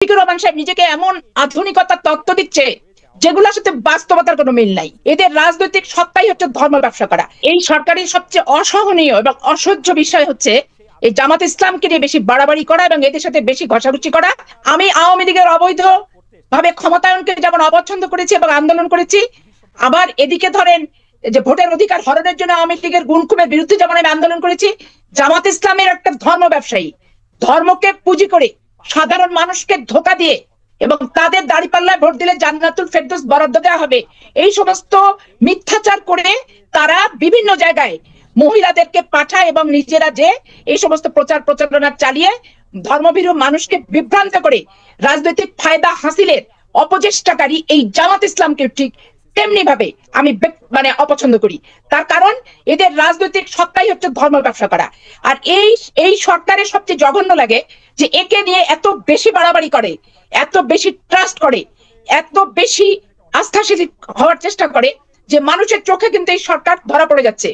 রহমান সাহেব নিজেকে এমন আধুনিকতার তত্ত্ব দিচ্ছে যেগুলোর সাথে বাস্তবতার কোনো মিল নাই। এদের রাজনৈতিক সত্তাই হচ্ছে ধর্ম ব্যবসা করা। এই সরকারের সবচেয়ে অসহনীয় এবং অসহ্য বিষয় হচ্ছে এই জামাত ইসলামকে নিয়ে বেশি বাড়াবাড়ি করা এবং এদের সাথে বেশি ঘষাঘষি করা। আমি আওয়ামী লীগের অবৈধ ভাবে ক্ষমতায়নকে যেমন অপছন্দ করেছি এবং আন্দোলন করেছি, আবার এদিকে ধরেন যে ভোটের অধিকার হরণের জন্য আওয়ামী লীগের গুণখুমের বিরুদ্ধে যেমন আমি আন্দোলন করেছি, জামাত ইসলামের একটা ধর্ম ব্যবসায়ী ধর্মকে পুঁজি করে সাধারণ মানুষকে ধোঁকা দিয়ে এবং তাদের দাঁড়িপাল্লায় ভোট দিলে জান্নাতুল ফেরদৌস বরাদ্দ দেওয়া হবে, এই সমস্ত মিথ্যাচার করে তারা বিভিন্ন জায়গায় মহিলাদেরকে পাঠায় এবং নিজেরা যে এই সমস্ত প্রচার প্রচারণা চালিয়ে ধর্মভীরু মানুষকে বিভ্রান্ত করে রাজনৈতিক ফায়দা হাসিলের অপচেষ্টাকারী এই জামাত ইসলামকে ঠিক তেমনি ভাবে আমি অপছন্দ করি। তার কারণ এদের রাজনৈতিক সত্তাই হচ্ছে ধর্ম ব্যবসা করা। আর এই সরকারের সবচেয়ে জঘন্য লাগে যে একে নিয়ে এত বেশি বাড়াবাড়ি করে, এত বেশি ট্রাস্ট করে, এত বেশি আস্থাশীল হওয়ার চেষ্টা করে যে মানুষের চোখে কিন্তু এই সরকার ধরা পড়ে যাচ্ছে।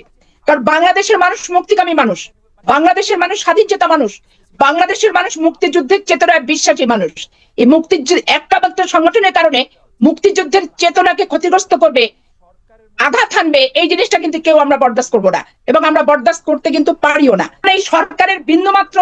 কারণ বাংলাদেশের মানুষ মুক্তিকামী মানুষ, বাংলাদেশের মানুষ স্বাধীন চেতা মানুষ, বাংলাদেশের মানুষ মুক্তিযুদ্ধের চেতনায় বিশ্বাসী মানুষ। এই মুক্তিযুদ্ধ একটা মাত্র সংগঠনের কারণে মুক্তিযুদ্ধের চেতনাকে ক্ষতিগ্রস্ত করবে, আঘাত হানবে, এই জিনিসটা কিন্তু কেউ আমরা বরদাস্ত করবো না এবং আমরা বরদাস্ত করতে কিন্তু পারিও না। এই সরকারের বিন্দুমাত্র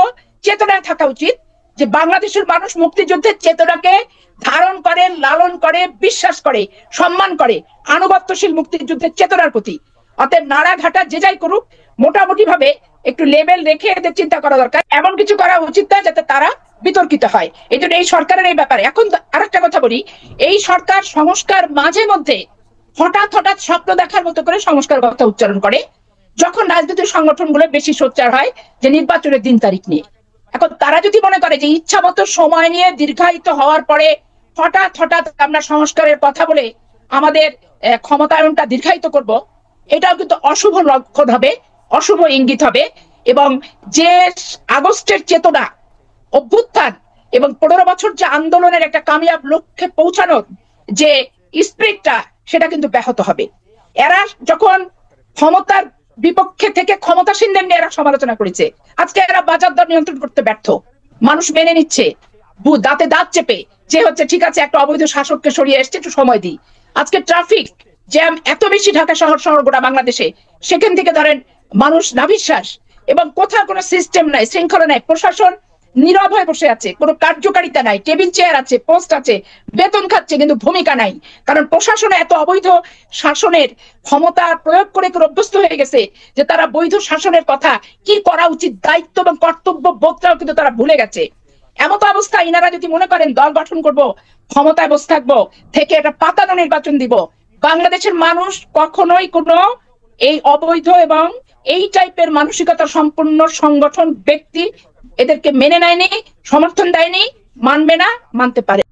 চেতনায় থাকা উচিত যে বাংলাদেশের মানুষ মুক্তিযুদ্ধের চেতনাকে ধারণ করে, লালন করে, বিশ্বাস করে, সম্মান করে, আনুগত্যশীল মুক্তিযুদ্ধের চেতনার প্রতি। অতএব নাড়াঘাটা যে যাই করুক, মোটামুটি ভাবে একটু লেভেল রেখে এদের চিন্তা করা দরকার। এমন কিছু করা উচিত না যাতে তারা বিতর্কিত হয়। এই জন্য এই সরকারের এই ব্যাপারে এখন আরেকটা কথা বলি, এই সরকার সংস্কার মাঝে মধ্যে হঠাৎ হঠাৎ স্বপ্ন দেখার মতো করে সংস্কার কথা উচ্চারণ করে যখন রাজনৈতিক সংগঠনগুলো বেশি সোচ্চার হয় যে নির্বাচনের দিন তারিখ নিয়ে। এখন তারা যদি মনে করে যে ইচ্ছা মতো সময় নিয়ে দীর্ঘায়িত হওয়ার পরে হঠাৎ হঠাৎ আমরা সংস্কারের কথা বলে আমাদের ক্ষমতায়নটা দীর্ঘায়িত করব, এটাও কিন্তু অশুভ লক্ষণ হবে, অশুভ ইঙ্গিত হবে। এবং যে আগস্টের চেতনা, অভ্যুত্থান এবং 15 বছর যে আন্দোলনের একটা কামিয়াব লক্ষ্যে পৌঁছানোর যে স্পিরিটটা, সেটা কিন্তু ব্যাহত হবে। এরা যখন ক্ষমতার বিপক্ষে থেকে ক্ষমতাসীনদের নিয়ে এরা সমালোচনা করেছে, আজকে এরা বাজার দর নিয়ন্ত্রণ করতে ব্যর্থ, মানুষ মেনে নিচ্ছে দাঁতে দাঁত চেপে যে হচ্ছে ঠিক আছে একটা অবৈধ শাসককে সরিয়ে এসছে, একটু সময় দিই। আজকে ট্রাফিক জ্যাম এত বেশি ঢাকা শহর গোটা বাংলাদেশে, সেখান থেকে ধরেন মানুষ নাভিশ্বাস এবং কোথাও কোনো সিস্টেম নাই, শৃঙ্খলা নাই, প্রশাসন নীরব হয়ে বসে আছে, কোনো কার্যকারিতা নাই, টেবিল চেয়ার আছে, পোস্ট আছে, বেতন খাচ্ছে কিন্তু ভূমিকা নাই। কারণ প্রশাসনে এত অবৈধ শাসনের ক্ষমতা প্রয়োগ করে অভ্যস্ত হয়ে গেছে যে তারা বৈধ শাসনের কথা, কি করা উচিত, দায়িত্ব এবং কর্তব্য বোধটাও কিন্তু তারা ভুলে গেছে। এমত অবস্থা ইনারা যদি মনে করেন দল গঠন করব, ক্ষমতায় বসে থাকবো, থেকে একটা পাতানো নির্বাচন দিব, বাংলাদেশের মানুষ কখনোই কোনো এই অবৈধ এবং এই টাইপের মানসিকতা সম্পন্ন সংগঠন ব্যক্তি এদেরকে মেনে নেয়নি, সমর্থন দেয়নি, মানবে না, মানতে পারে